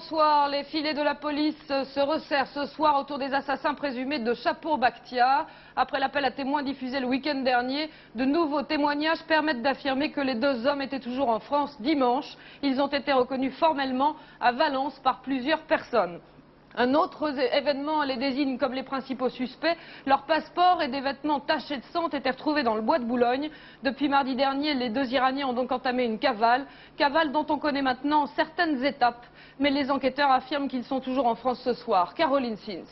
Bonsoir. Les filets de la police se resserrent ce soir autour des assassins présumés de Chapour Bakhtiar. Après l'appel à témoins diffusé le week-end dernier, de nouveaux témoignages permettent d'affirmer que les deux hommes étaient toujours en France dimanche. Ils ont été reconnus formellement à Valence par plusieurs personnes. Un autre événement les désigne comme les principaux suspects. Leurs passeports et des vêtements tachés de sang ont été retrouvés dans le bois de Boulogne. Depuis mardi dernier, les deux Iraniens ont donc entamé une cavale dont on connaît maintenant certaines étapes. Mais les enquêteurs affirment qu'ils sont toujours en France ce soir. Caroline Sins.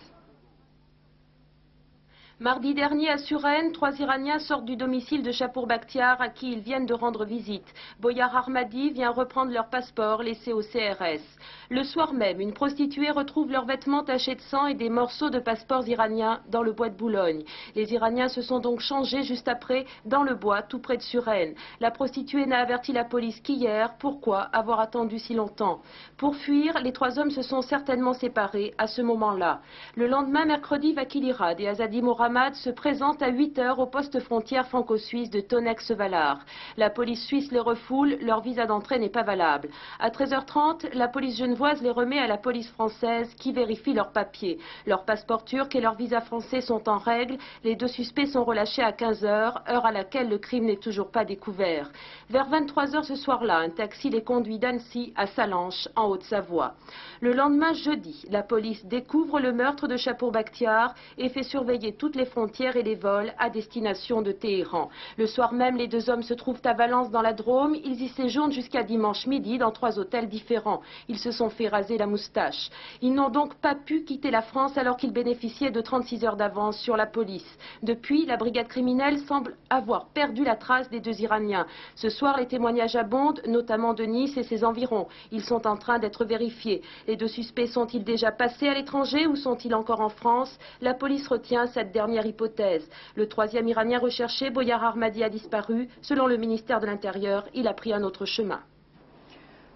Mardi dernier à Suresnes, 3 Iraniens sortent du domicile de Chapour Bakhtiar à qui ils viennent de rendre visite. Boyar Ahmadi vient reprendre leur passeport laissé au CRS. Le soir même, une prostituée retrouve leurs vêtements tachés de sang et des morceaux de passeports iraniens dans le bois de Boulogne. Les Iraniens se sont donc changés juste après dans le bois tout près de Suresnes. La prostituée n'a averti la police qu'hier. Pourquoi avoir attendu si longtemps? Pour fuir, les 3 hommes se sont certainement séparés à ce moment-là. Le lendemain, mercredi, Vakil Irad et Azadi Mohamad se présente à 8 h au poste frontière franco-suisse de Tonnex-Valar. La police suisse les refoule, leur visa d'entrée n'est pas valable. À 13h30, la police genevoise les remet à la police française qui vérifie leurs papiers. Leur passeport turc et leur visa français sont en règle. Les 2 suspects sont relâchés à 15 h, heure à laquelle le crime n'est toujours pas découvert. Vers 23 h ce soir-là, un taxi les conduit d'Annecy à Salanches, en Haute-Savoie. Le lendemain, jeudi, la police découvre le meurtre de Chapour Bakhtiar et fait surveiller toutes les frontières et les vols à destination de Téhéran. Le soir même, les 2 hommes se trouvent à Valence dans la Drôme. Ils y séjournent jusqu'à dimanche midi dans 3 hôtels différents. Ils se sont fait raser la moustache. Ils n'ont donc pas pu quitter la France alors qu'ils bénéficiaient de 36 heures d'avance sur la police. Depuis, la brigade criminelle semble avoir perdu la trace des 2 Iraniens. Ce soir, les témoignages abondent, notamment de Nice et ses environs. Ils sont en train d'être vérifiés. Les 2 suspects sont-ils déjà passés à l'étranger ou sont-ils encore en France? La police retient cette dernière hypothèse. Le 3e Iranien recherché, Boyar Ahmadi, a disparu. Selon le ministère de l'Intérieur, il a pris un autre chemin.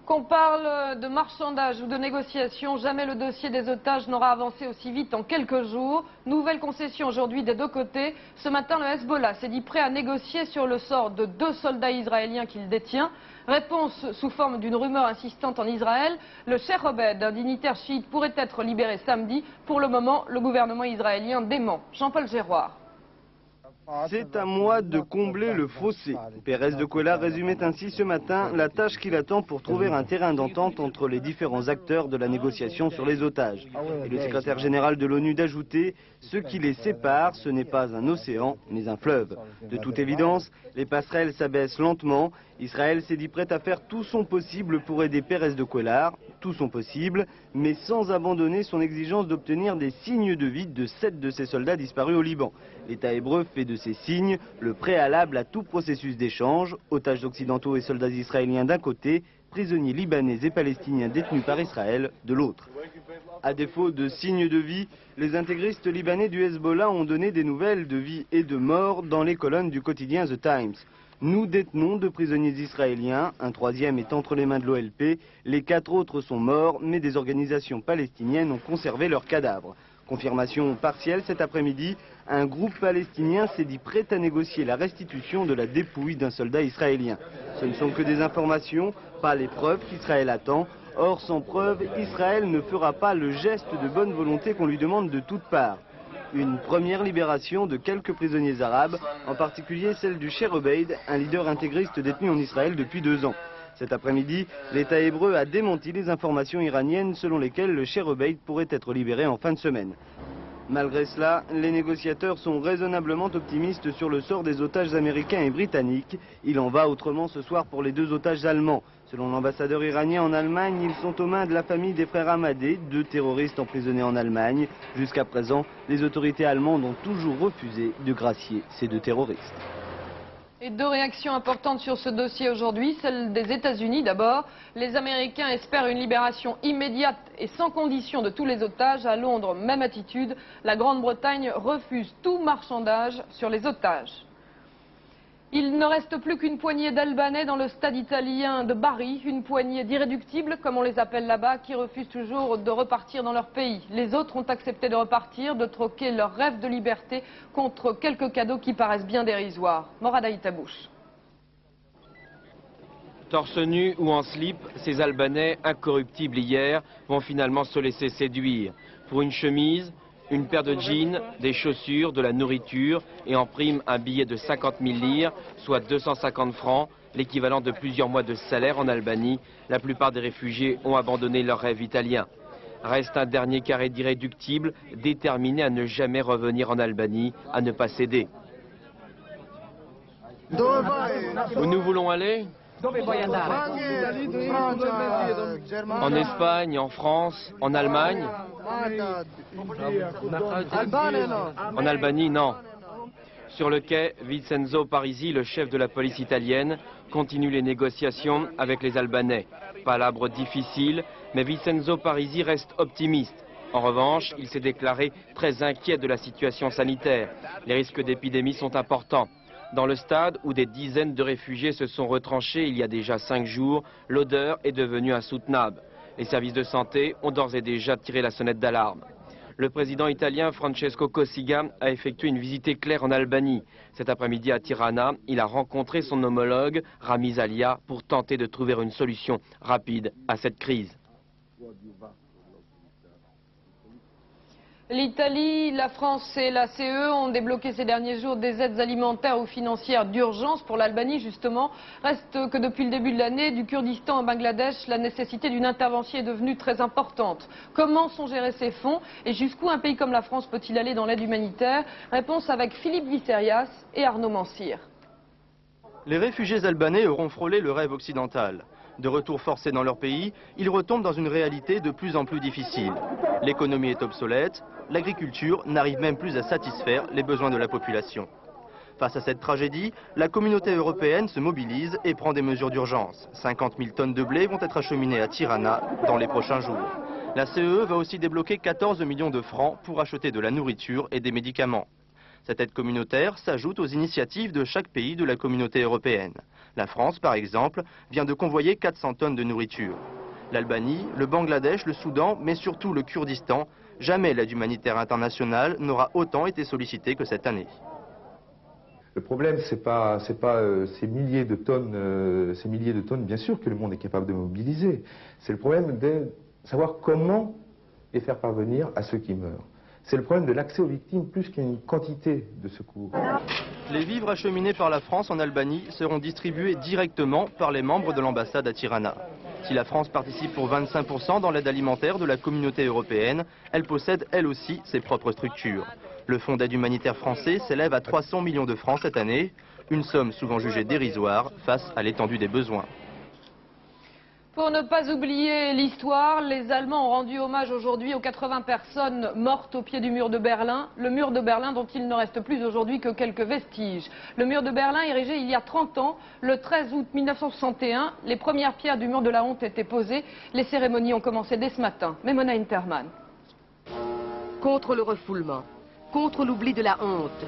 Qu'on parle de marchandage ou de négociation, jamais le dossier des otages n'aura avancé aussi vite en quelques jours. Nouvelle concession aujourd'hui des 2 côtés. Ce matin, le Hezbollah s'est dit prêt à négocier sur le sort de 2 soldats israéliens qu'il détient. Réponse sous forme d'une rumeur insistante en Israël. Le Cheikh Obed, un dignitaire chiite, pourrait être libéré samedi. Pour le moment, le gouvernement israélien dément. Jean-Paul Géroard. C'est à moi de combler le fossé. Pérez de Cuellar résumait ainsi ce matin la tâche qu'il attend pour trouver un terrain d'entente entre les différents acteurs de la négociation sur les otages. Et le secrétaire général de l'ONU d'ajouter « Ce qui les sépare, ce n'est pas un océan, mais un fleuve ». De toute évidence, les passerelles s'abaissent lentement. Israël s'est dit prêt à faire tout son possible pour aider Pérez de Cuellar, tout son possible, mais sans abandonner son exigence d'obtenir des signes de vie de 7 de ses soldats disparus au Liban. L'État hébreu fait de ces signes le préalable à tout processus d'échange, otages occidentaux et soldats israéliens d'un côté, prisonniers libanais et palestiniens détenus par Israël de l'autre. À défaut de signes de vie, les intégristes libanais du Hezbollah ont donné des nouvelles de vie et de mort dans les colonnes du quotidien The Times. Nous détenons 2 prisonniers israéliens, un 3e est entre les mains de l'OLP, les 4 autres sont morts, mais des organisations palestiniennes ont conservé leurs cadavres. Confirmation partielle cet après-midi, un groupe palestinien s'est dit prêt à négocier la restitution de la dépouille d'un soldat israélien. Ce ne sont que des informations, pas les preuves qu'Israël attend. Or, sans preuve, Israël ne fera pas le geste de bonne volonté qu'on lui demande de toutes parts. Une première libération de quelques prisonniers arabes, en particulier celle du Cheikh Obeid, un leader intégriste détenu en Israël depuis 2 ans. Cet après-midi, l'État hébreu a démenti les informations iraniennes selon lesquelles le Cheikh Obeid pourrait être libéré en fin de semaine. Malgré cela, les négociateurs sont raisonnablement optimistes sur le sort des otages américains et britanniques. Il en va autrement ce soir pour les 2 otages allemands. Selon l'ambassadeur iranien en Allemagne, ils sont aux mains de la famille des frères Ahmadé, 2 terroristes emprisonnés en Allemagne. Jusqu'à présent, les autorités allemandes ont toujours refusé de gracier ces 2 terroristes. Et 2 réactions importantes sur ce dossier aujourd'hui, celle des États-Unis d'abord. Les Américains espèrent une libération immédiate et sans condition de tous les otages. À Londres, même attitude. La Grande-Bretagne refuse tout marchandage sur les otages. Il ne reste plus qu'une poignée d'Albanais dans le stade italien de Bari, une poignée d'irréductibles, comme on les appelle là-bas, qui refusent toujours de repartir dans leur pays. Les autres ont accepté de repartir, de troquer leur rêve de liberté contre quelques cadeaux qui paraissent bien dérisoires. Morad Aïtabouche. Torse nu ou en slip, ces Albanais, incorruptibles hier, vont finalement se laisser séduire. Pour une chemise, une paire de jeans, des chaussures, de la nourriture et en prime un billet de 50 000 lires, soit 250 francs, l'équivalent de plusieurs mois de salaire en Albanie, la plupart des réfugiés ont abandonné leur rêve italien. Reste un dernier carré d'irréductibles, déterminés à ne jamais revenir en Albanie, à ne pas céder. Où nous voulons aller ? En Espagne, en France, en Allemagne. En Albanie, non. Sur le quai, Vincenzo Parisi, le chef de la police italienne, continue les négociations avec les Albanais. Palabre difficile, mais Vincenzo Parisi reste optimiste. En revanche, il s'est déclaré très inquiet de la situation sanitaire. Les risques d'épidémie sont importants. Dans le stade où des dizaines de réfugiés se sont retranchés il y a déjà 5 jours, l'odeur est devenue insoutenable. Les services de santé ont d'ores et déjà tiré la sonnette d'alarme. Le président italien Francesco Cossiga a effectué une visite éclair en Albanie. Cet après-midi à Tirana, il a rencontré son homologue Ramiz Alia pour tenter de trouver une solution rapide à cette crise. L'Italie, la France et la CE ont débloqué ces derniers jours des aides alimentaires ou financières d'urgence pour l'Albanie, justement. Reste que depuis le début de l'année, du Kurdistan au Bangladesh, la nécessité d'une intervention est devenue très importante. Comment sont gérés ces fonds et jusqu'où un pays comme la France peut-il aller dans l'aide humanitaire? Réponse avec Philippe Visserias et Arnaud Mansir. Les réfugiés albanais auront frôlé le rêve occidental. De retour forcé dans leur pays, ils retombent dans une réalité de plus en plus difficile. L'économie est obsolète, l'agriculture n'arrive même plus à satisfaire les besoins de la population. Face à cette tragédie, la communauté européenne se mobilise et prend des mesures d'urgence. 50 000 tonnes de blé vont être acheminées à Tirana dans les prochains jours. La CE va aussi débloquer 14 millions de francs pour acheter de la nourriture et des médicaments. Cette aide communautaire s'ajoute aux initiatives de chaque pays de la communauté européenne. La France, par exemple, vient de convoyer 400 tonnes de nourriture. L'Albanie, le Bangladesh, le Soudan, mais surtout le Kurdistan, jamais l'aide humanitaire internationale n'aura autant été sollicitée que cette année. Le problème, c'est pas ces milliers de tonnes, bien sûr que le monde est capable de mobiliser. C'est le problème de savoir comment les faire parvenir à ceux qui meurent. C'est le problème de l'accès aux victimes plus qu'une quantité de secours. Les vivres acheminés par la France en Albanie seront distribués directement par les membres de l'ambassade à Tirana. Si la France participe pour 25% dans l'aide alimentaire de la communauté européenne, elle possède elle aussi ses propres structures. Le fonds d'aide humanitaire français s'élève à 300 millions de francs cette année, une somme souvent jugée dérisoire face à l'étendue des besoins. Pour ne pas oublier l'histoire, les Allemands ont rendu hommage aujourd'hui aux 80 personnes mortes au pied du mur de Berlin. Le mur de Berlin dont il ne reste plus aujourd'hui que quelques vestiges. Le mur de Berlin érigé il y a 30 ans, le 13 août 1961, les premières pierres du mur de la honte étaient posées. Les cérémonies ont commencé dès ce matin. Memona Interman. Contre le refoulement, contre l'oubli de la honte.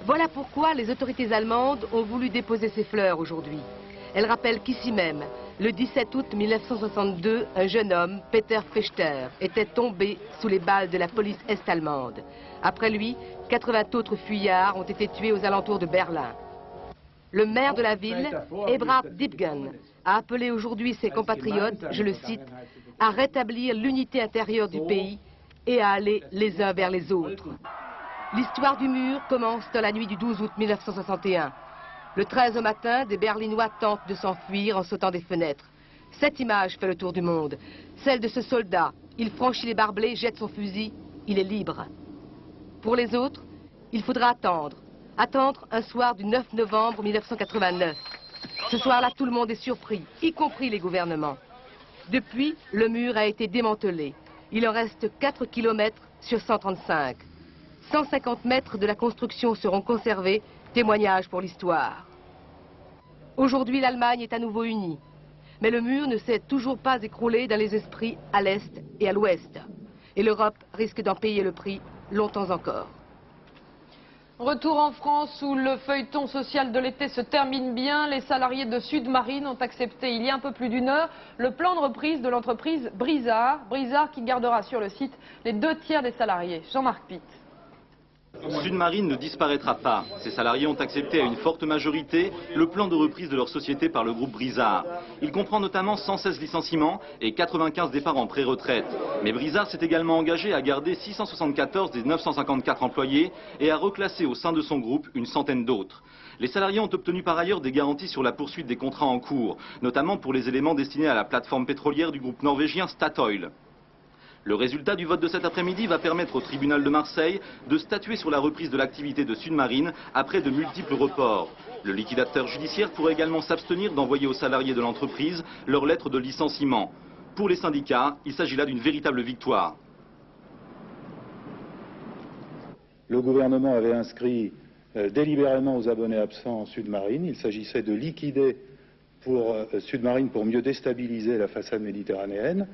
Voilà pourquoi les autorités allemandes ont voulu déposer ces fleurs aujourd'hui. Elles rappellent qu'ici même, le 17 août 1962, un jeune homme, Peter Fechter, était tombé sous les balles de la police est-allemande. Après lui, 80 autres fuyards ont été tués aux alentours de Berlin. Le maire de la ville, Eberhard Diepgen, a appelé aujourd'hui ses compatriotes, je le cite, à rétablir l'unité intérieure du pays et à aller les uns vers les autres. L'histoire du mur commence dans la nuit du 12 août 1961. Le 13 au matin, des Berlinois tentent de s'enfuir en sautant des fenêtres. Cette image fait le tour du monde. Celle de ce soldat. Il franchit les barbelés, jette son fusil, il est libre. Pour les autres, il faudra attendre. Attendre un soir du 9 novembre 1989. Ce soir-là, tout le monde est surpris, y compris les gouvernements. Depuis, le mur a été démantelé. Il en reste 4 km sur 135. 150 mètres de la construction seront conservés. Témoignage pour l'histoire. Aujourd'hui, l'Allemagne est à nouveau unie. Mais le mur ne s'est toujours pas écroulé dans les esprits à l'Est et à l'Ouest. Et l'Europe risque d'en payer le prix longtemps encore. Retour en France où le feuilleton social de l'été se termine bien. Les salariés de Sud-Marine ont accepté il y a un peu plus d'une heure le plan de reprise de l'entreprise Brizard. Brizard qui gardera sur le site les 2 tiers des salariés. Jean-Marc Pitt. Sud-Marine ne disparaîtra pas. Ces salariés ont accepté à une forte majorité le plan de reprise de leur société par le groupe Brizard. Il comprend notamment 116 licenciements et 95 départs en pré-retraite. Mais Brizard s'est également engagé à garder 674 des 954 employés et à reclasser au sein de son groupe une centaine d'autres. Les salariés ont obtenu par ailleurs des garanties sur la poursuite des contrats en cours, notamment pour les éléments destinés à la plateforme pétrolière du groupe norvégien Statoil. Le résultat du vote de cet après-midi va permettre au tribunal de Marseille de statuer sur la reprise de l'activité de Sud-Marine après de multiples reports. Le liquidateur judiciaire pourrait également s'abstenir d'envoyer aux salariés de l'entreprise leur lettre de licenciement. Pour les syndicats, il s'agit là d'une véritable victoire. Le gouvernement avait inscrit délibérément aux abonnés absents Sud-Marine. Il s'agissait de liquider pour Sud-Marine pour mieux déstabiliser la façade méditerranéenne.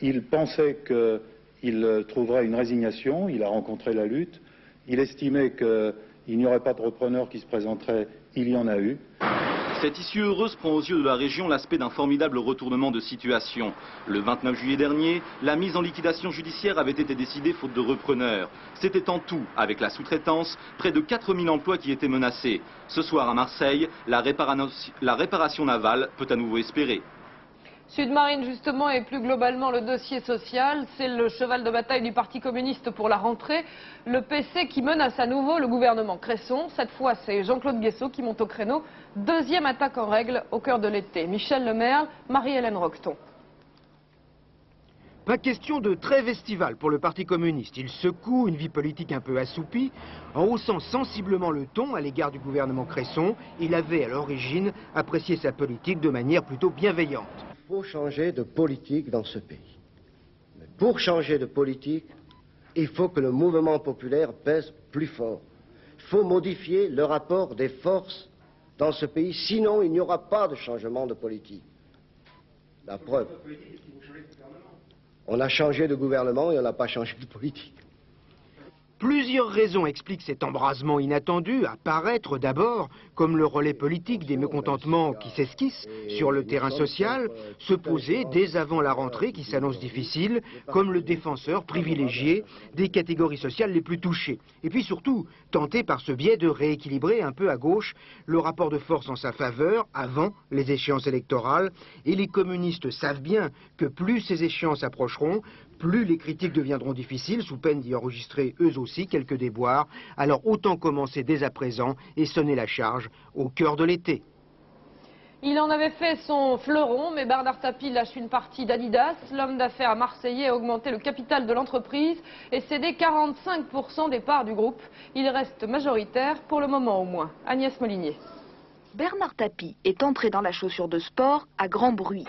Il pensait qu'il trouverait une résignation, il a rencontré la lutte, il estimait qu'il n'y aurait pas de repreneur qui se présenterait, il y en a eu. Cette issue heureuse prend aux yeux de la région l'aspect d'un formidable retournement de situation. Le 29 juillet dernier, la mise en liquidation judiciaire avait été décidée faute de repreneurs. C'était en tout, avec la sous-traitance, près de 4000 emplois qui étaient menacés. Ce soir à Marseille, la réparation navale peut à nouveau espérer. Sud-Marine, justement, et plus globalement le dossier social, c'est le cheval de bataille du Parti communiste pour la rentrée. Le PC qui menace à nouveau le gouvernement Cresson. Cette fois, c'est Jean-Claude Guessot qui monte au créneau. Deuxième attaque en règle au cœur de l'été. Michel Lemerle, Marie-Hélène Roqueton. Pas question de trêve estivale pour le Parti communiste. Il secoue une vie politique un peu assoupie. En haussant sensiblement le ton à l'égard du gouvernement Cresson, il avait à l'origine apprécié sa politique de manière plutôt bienveillante. Il faut changer de politique dans ce pays. Mais pour changer de politique, il faut que le mouvement populaire pèse plus fort. Il faut modifier le rapport des forces dans ce pays, sinon il n'y aura pas de changement de politique. La preuve. On a changé de gouvernement et on n'a pas changé de politique. Plusieurs raisons expliquent cet embrasement inattendu, à paraître d'abord comme le relais politique des mécontentements qui s'esquissent sur le terrain social, se poser dès avant la rentrée qui s'annonce difficile, comme le défenseur privilégié des catégories sociales les plus touchées. Et puis surtout, tenter par ce biais de rééquilibrer un peu à gauche le rapport de force en sa faveur avant les échéances électorales. Et les communistes savent bien que plus ces échéances approcheront, plus les critiques deviendront difficiles, sous peine d'y enregistrer eux aussi quelques déboires. Alors autant commencer dès à présent et sonner la charge au cœur de l'été. Il en avait fait son fleuron, mais Bernard Tapie lâche une partie d'Adidas. L'homme d'affaires marseillais a augmenté le capital de l'entreprise et cédé 45% des parts du groupe. Il reste majoritaire, pour le moment au moins. Agnès Molinier. Bernard Tapie est entré dans la chaussure de sport à grand bruit.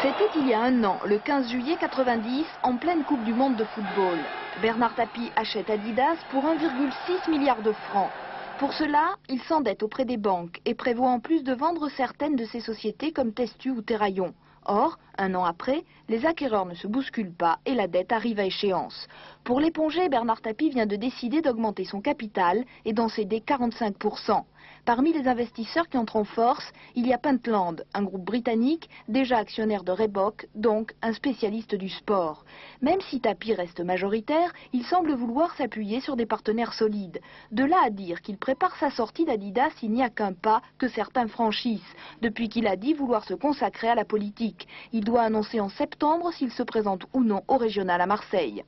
C'était il y a un an, le 15 juillet 90, en pleine Coupe du Monde de football. Bernard Tapie achète Adidas pour 1,6 milliard de francs. Pour cela, il s'endette auprès des banques et prévoit en plus de vendre certaines de ses sociétés comme Testu ou Terraillon. Or, un an après, les acquéreurs ne se bousculent pas et la dette arrive à échéance. Pour l'éponger, Bernard Tapie vient de décider d'augmenter son capital et d'en céder 45%. Parmi les investisseurs qui entrent en force, il y a Pentland, un groupe britannique, déjà actionnaire de Reebok, donc un spécialiste du sport. Même si Tapie reste majoritaire, il semble vouloir s'appuyer sur des partenaires solides. De là à dire qu'il prépare sa sortie d'Adidas, il n'y a qu'un pas que certains franchissent, depuis qu'il a dit vouloir se consacrer à la politique. Il doit annoncer en septembre s'il se présente ou non au régional à Marseille.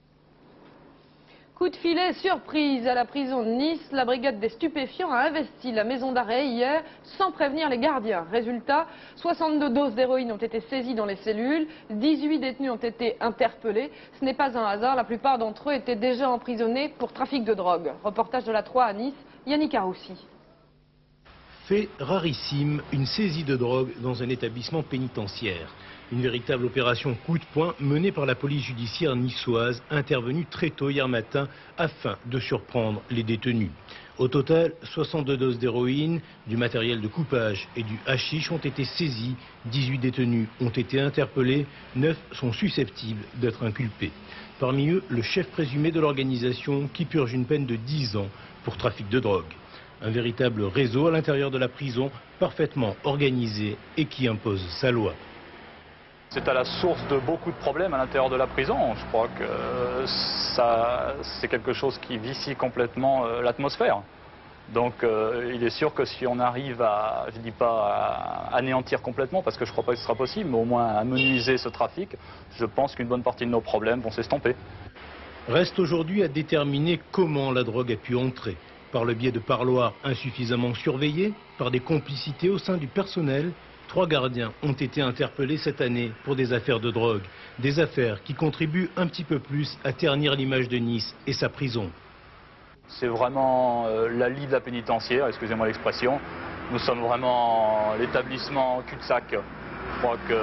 Coup de filet surprise à la prison de Nice. La brigade des stupéfiants a investi la maison d'arrêt hier sans prévenir les gardiens. Résultat, 62 doses d'héroïne ont été saisies dans les cellules, 18 détenus ont été interpellés. Ce n'est pas un hasard, la plupart d'entre eux étaient déjà emprisonnés pour trafic de drogue. Reportage de la 3 à Nice, Yannick Aroussi. Fait rarissime, une saisie de drogue dans un établissement pénitentiaire. Une véritable opération coup de poing menée par la police judiciaire niçoise, intervenue très tôt hier matin afin de surprendre les détenus. Au total, 62 doses d'héroïne, du matériel de coupage et du hashish ont été saisis. 18 détenus ont été interpellés, 9 sont susceptibles d'être inculpés. Parmi eux, le chef présumé de l'organisation qui purge une peine de 10 ans pour trafic de drogue. Un véritable réseau à l'intérieur de la prison, parfaitement organisé et qui impose sa loi. C'est à la source de beaucoup de problèmes à l'intérieur de la prison. Je crois que c'est quelque chose qui vicie complètement l'atmosphère. Donc il est sûr que si on arrive à, je ne dis pas à anéantir complètement, parce que je ne crois pas que ce sera possible, mais au moins à amenuiser ce trafic, je pense qu'une bonne partie de nos problèmes vont s'estomper. Reste aujourd'hui à déterminer comment la drogue a pu entrer. Par le biais de parloirs insuffisamment surveillés, par des complicités au sein du personnel. 3 gardiens ont été interpellés cette année pour des affaires de drogue. Des affaires qui contribuent un petit peu plus à ternir l'image de Nice et sa prison. C'est vraiment la lie de la pénitentiaire, excusez-moi l'expression. Nous sommes vraiment l'établissement cul-de-sac. Je crois que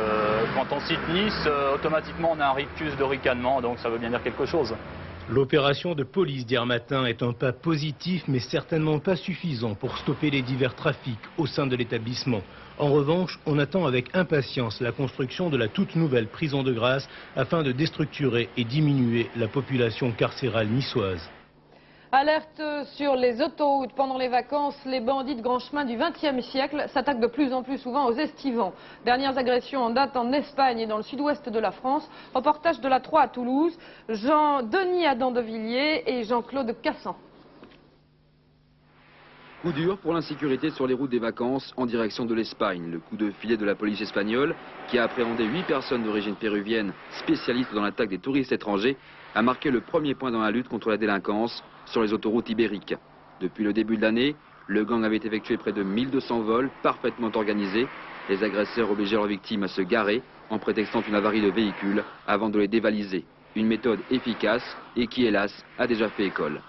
quand on cite Nice, automatiquement on a un rictus de ricanement, donc ça veut bien dire quelque chose. L'opération de police d'hier matin est un pas positif, mais certainement pas suffisant pour stopper les divers trafics au sein de l'établissement. En revanche, on attend avec impatience la construction de la toute nouvelle prison de Grasse afin de déstructurer et diminuer la population carcérale niçoise. Alerte sur les autoroutes. Pendant les vacances, les bandits de grand chemin du XXe siècle s'attaquent de plus en plus souvent aux estivants. Dernières agressions en date en Espagne et dans le sud-ouest de la France. Reportage de la 3 à Toulouse. Denis Adam de Villiers et Jean-Claude Cassan. Coup dur pour l'insécurité sur les routes des vacances en direction de l'Espagne. Le coup de filet de la police espagnole, qui a appréhendé 8 personnes d'origine péruvienne, spécialistes dans l'attaque des touristes étrangers, a marqué le premier point dans la lutte contre la délinquance sur les autoroutes ibériques. Depuis le début de l'année, le gang avait effectué près de 1200 vols parfaitement organisés. Les agresseurs obligeaient leurs victimes à se garer en prétextant une avarie de véhicule avant de les dévaliser. Une méthode efficace et qui, hélas, a déjà fait école.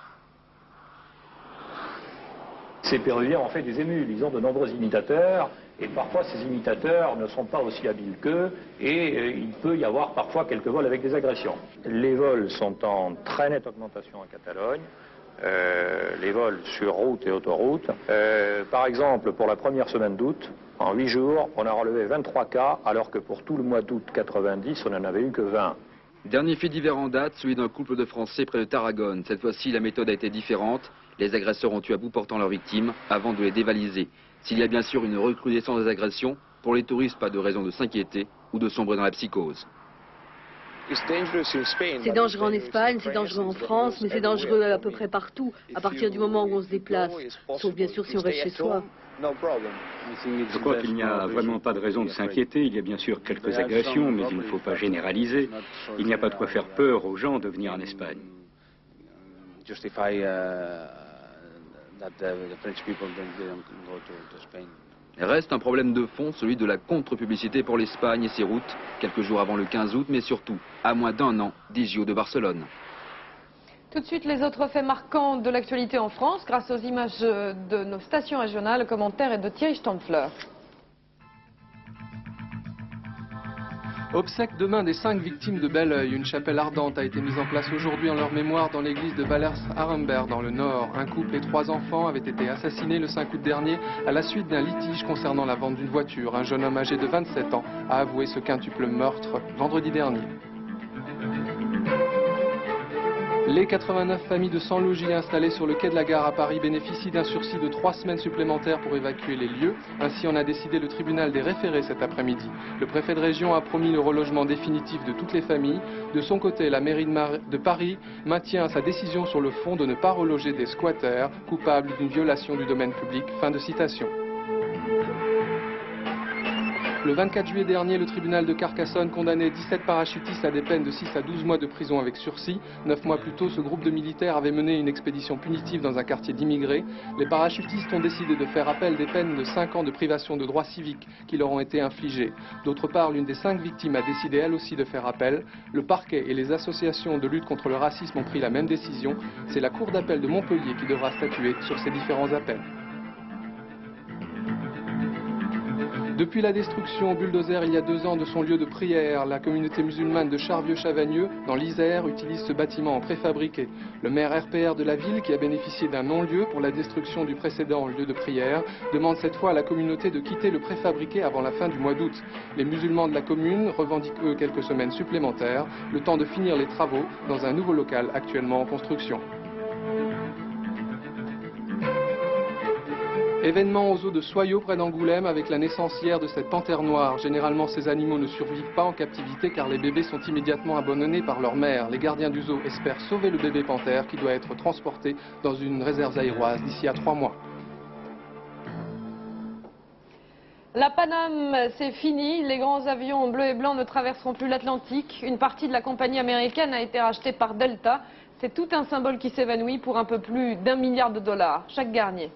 Ces Péruviens ont fait des émules, ils ont de nombreux imitateurs, et parfois ces imitateurs ne sont pas aussi habiles qu'eux, et il peut y avoir parfois quelques vols avec des agressions. Les vols sont en très nette augmentation en Catalogne, les vols sur route et autoroute. Par exemple, pour la première semaine d'août, en 8 jours, on a relevé 23 cas, alors que pour tout le mois d'août 90, on n'en avait eu que 20. Dernier fait divers en date, celui d'un couple de Français près de Tarragone. Cette fois-ci, la méthode a été différente. Les agresseurs ont tué à bout portant leurs victimes avant de les dévaliser. S'il y a bien sûr une recrudescence des agressions, pour les touristes, pas de raison de s'inquiéter ou de sombrer dans la psychose. C'est dangereux en Espagne, c'est dangereux en France, mais c'est dangereux à peu près partout, à partir du moment où on se déplace. Sauf bien sûr si on reste chez soi. Je crois qu'il n'y a vraiment pas de raison de s'inquiéter. Il y a bien sûr quelques agressions, mais il ne faut pas généraliser. Il n'y a pas de quoi faire peur aux gens de venir en Espagne. Reste un problème de fond, celui de la contre-publicité pour l'Espagne et ses routes, quelques jours avant le 15 août, mais surtout à moins d'1 an des JO de Barcelone. Tout de suite, les autres faits marquants de l'actualité en France, grâce aux images de nos stations régionales. Le commentaire est de Thierry Stampfler. Obsèques demain des 5 victimes de Belleuil. Une chapelle ardente a été mise en place aujourd'hui en leur mémoire dans l'église de Vallers-Arambert dans le Nord. Un couple et 3 enfants avaient été assassinés le 5 août dernier à la suite d'un litige concernant la vente d'une voiture. Un jeune homme âgé de 27 ans a avoué ce quintuple meurtre vendredi dernier. Les 89 familles de sans-logis installées sur le quai de la gare à Paris bénéficient d'un sursis de 3 semaines supplémentaires pour évacuer les lieux. Ainsi en a décidé le tribunal des référés cet après-midi. Le préfet de région a promis le relogement définitif de toutes les familles. De son côté, la mairie de Paris maintient sa décision sur le fond de ne pas reloger des squatters coupables d'une violation du domaine public. Fin de citation. Le 24 juillet dernier, le tribunal de Carcassonne condamnait 17 parachutistes à des peines de 6 à 12 mois de prison avec sursis. 9 mois plus tôt, ce groupe de militaires avait mené une expédition punitive dans un quartier d'immigrés. Les parachutistes ont décidé de faire appel des peines de 5 ans de privation de droits civiques qui leur ont été infligées. D'autre part, l'une des 5 victimes a décidé elle aussi de faire appel. Le parquet et les associations de lutte contre le racisme ont pris la même décision. C'est la cour d'appel de Montpellier qui devra statuer sur ces différents appels. Depuis la destruction au bulldozer il y a 2 ans de son lieu de prière, la communauté musulmane de Charvieux-Chavagneux, dans l'Isère, utilise ce bâtiment en préfabriqué. Le maire RPR de la ville, qui a bénéficié d'un non-lieu pour la destruction du précédent lieu de prière, demande cette fois à la communauté de quitter le préfabriqué avant la fin du mois d'août. Les musulmans de la commune revendiquent eux quelques semaines supplémentaires, le temps de finir les travaux dans un nouveau local actuellement en construction. Événement aux eaux de Soyaux près d'Angoulême avec la naissance hier de cette panthère noire. Généralement, ces animaux ne survivent pas en captivité car les bébés sont immédiatement abandonnés par leur mère. Les gardiens du zoo espèrent sauver le bébé panthère qui doit être transporté dans une réserve zaïroise d'ici à 3 mois. La Paname, c'est fini. Les grands avions bleus et blancs ne traverseront plus l'Atlantique. Une partie de la compagnie américaine a été rachetée par Delta. C'est tout un symbole qui s'évanouit pour un peu plus d'1 milliard de dollars. Jacques Garnier.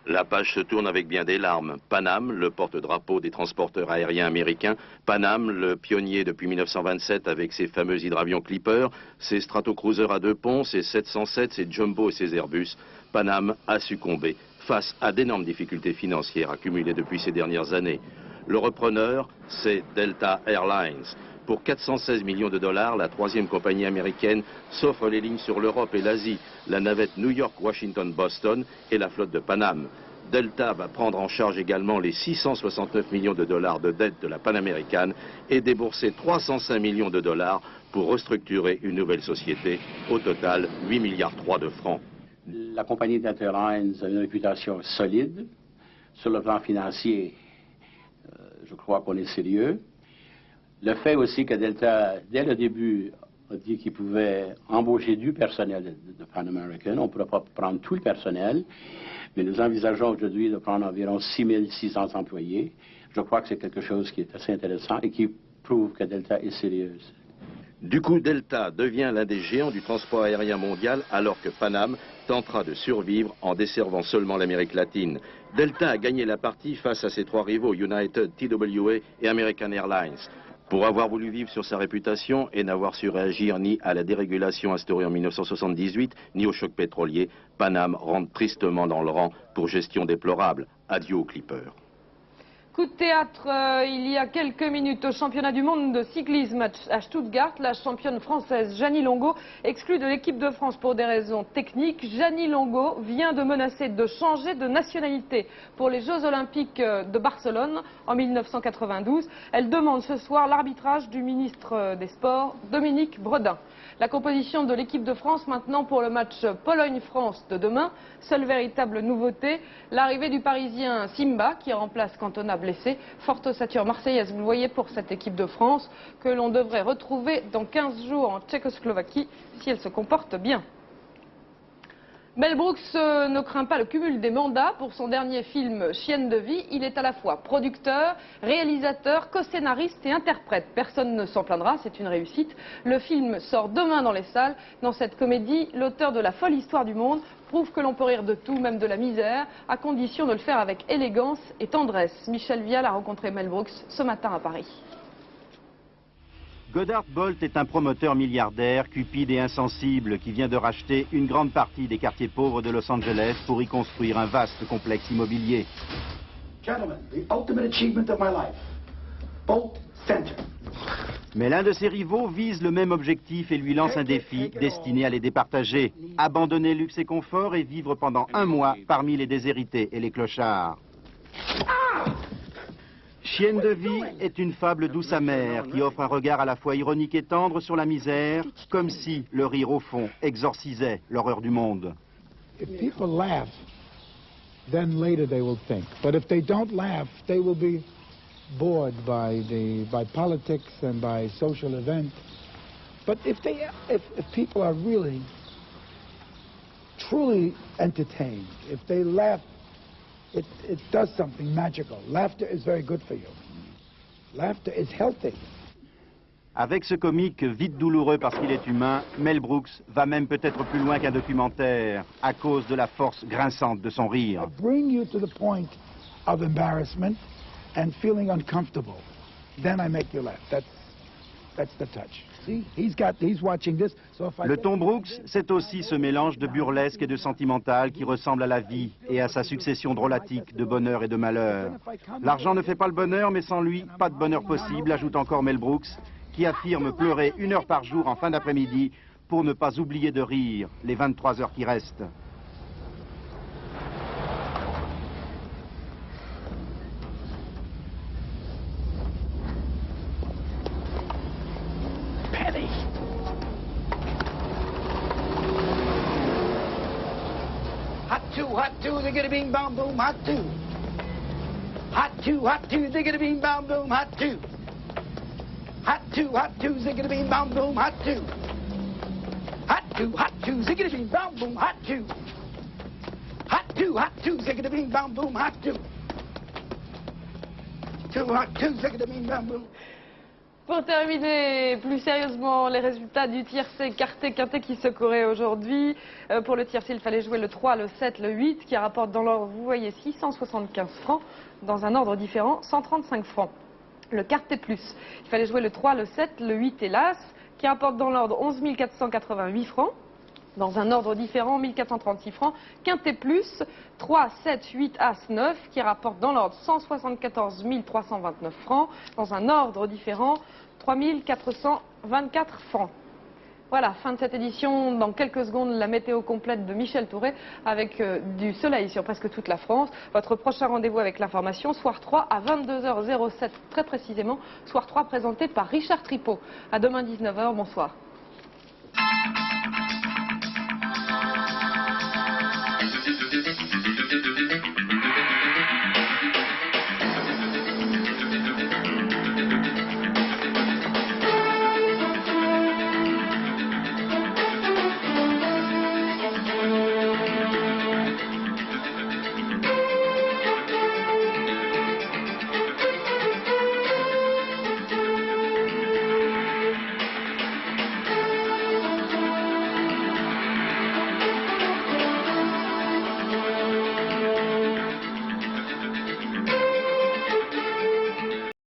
La page se tourne avec bien des larmes. Paname, le porte-drapeau des transporteurs aériens américains. Paname, le pionnier depuis 1927 avec ses fameux hydravions Clipper, ses Stratocruisers à 2 ponts, ses 707, ses Jumbo et ses Airbus. Paname a succombé face à d'énormes difficultés financières accumulées depuis ces dernières années. Le repreneur, c'est Delta Airlines. Pour 416 millions de dollars, la 3e compagnie américaine s'offre les lignes sur l'Europe et l'Asie, la navette New York-Washington-Boston et la flotte de Paname. Delta va prendre en charge également les 669 millions de dollars de dette de la Panaméricaine et débourser 305 millions de dollars pour restructurer une nouvelle société. Au total, 8,3 milliards de francs. La compagnie Delta Airlines a une réputation solide. Sur le plan financier, je crois qu'on est sérieux. Le fait aussi que Delta, dès le début, a dit qu'il pouvait embaucher du personnel de Pan American. On ne pourra pas prendre tout le personnel, mais nous envisageons aujourd'hui de prendre environ 600 employés. Je crois que c'est quelque chose qui est assez intéressant et qui prouve que Delta est sérieuse. Du coup, Delta devient l'un des géants du transport aérien mondial alors que Paname tentera de survivre en desservant seulement l'Amérique latine. Delta a gagné la partie face à ses 3 rivaux, United, TWA et American Airlines. Pour avoir voulu vivre sur sa réputation et n'avoir su réagir ni à la dérégulation instaurée en 1978, ni au choc pétrolier, Paname rentre tristement dans le rang pour gestion déplorable. Adieu aux Clipper. Coup de théâtre il y a quelques minutes au championnat du monde de cyclisme à Stuttgart. La championne française Jeannie Longo exclue de l'équipe de France pour des raisons techniques. Jeannie Longo vient de menacer de changer de nationalité pour les Jeux Olympiques de Barcelone en 1992. Elle demande ce soir l'arbitrage du ministre des Sports, Dominique Bredin. La composition de l'équipe de France maintenant pour le match Pologne-France de demain. Seule véritable nouveauté, l'arrivée du Parisien Simba qui remplace Cantona blessé. Forte ossature marseillaise, vous le voyez, pour cette équipe de France que l'on devrait retrouver dans 15 jours en Tchécoslovaquie si elle se comporte bien. Mel Brooks ne craint pas le cumul des mandats pour son dernier film Chienne de vie. Il est à la fois producteur, réalisateur, co-scénariste et interprète. Personne ne s'en plaindra, c'est une réussite. Le film sort demain dans les salles. Dans cette comédie, l'auteur de La folle histoire du monde prouve que l'on peut rire de tout, même de la misère, à condition de le faire avec élégance et tendresse. Michel Vial a rencontré Mel Brooks ce matin à Paris. Goddard Bolt est un promoteur milliardaire, cupide et insensible qui vient de racheter une grande partie des quartiers pauvres de Los Angeles pour y construire un vaste complexe immobilier. Gentlemen, the ultimate achievement of my life. Bolt Center. Mais l'un de ses rivaux vise le même objectif et lui lance un défi destiné à les départager. Abandonner luxe et confort et vivre pendant 1 mois parmi les déshérités et les clochards. Chienne de vie est une fable douce amère qui offre un regard à la fois ironique et tendre sur la misère, comme si le rire au fond exorcisait l'horreur du monde. If people laugh, then later they will think. But if they don't laugh, they will be bored by politics and by social events. But if people are really, truly entertained, if they laugh, it does something magical. Laughter is very good for you. Laughter is healthy. Avec ce comique vite douloureux parce qu'il est humain, Mel Brooks va même peut-être plus loin qu'un documentaire à cause de la force grinçante de son rire. Bring you to the point of embarrassment and feeling uncomfortable. Then I make you laugh. That's the touch. See, he's watching this. So if Le Tom Brooks, c'est aussi ce mélange de burlesque et de sentimental qui ressemble à la vie et à sa succession drôlatique de bonheur et de malheur. L'argent ne fait pas le bonheur, mais sans lui, pas de bonheur possible, ajoute encore Mel Brooks, qui affirme pleurer 1 heure par jour en fin d'après-midi pour ne pas oublier de rire les 23 heures qui restent. ziggity bing bong boom, hot two. Hot two, ziggity bing bong boom, hot two. Hot two, ziggity bing bong boom, hot two. Hot two, ziggity bing bong boom, hot two. Hot two, ziggity bing bong boom, hot two. Hot two, ziggity bing bong boom. Pour terminer plus sérieusement, les résultats du tiercé quarté-quinté qui se courait aujourd'hui. Pour le tiercé, il fallait jouer le 3, le 7, le 8, qui rapporte dans l'ordre, vous voyez, 675 francs. Dans un ordre différent, 135 francs. Le quarté plus, il fallait jouer le 3, le 7, le 8 et l'As, qui rapporte dans l'ordre 11 488 francs. Dans un ordre différent, 1436 francs. Quintet plus, 3, 7, 8, As, 9, qui rapporte dans l'ordre 174 329 francs. Dans un ordre différent, 3 424 francs. Voilà, fin de cette édition. Dans quelques secondes, la météo complète de Michel Touré avec du soleil sur presque toute la France. Votre prochain rendez-vous avec l'information, soir 3 à 22h07 très précisément. Soir 3 présenté par Richard Tripot. À demain 19h, bonsoir.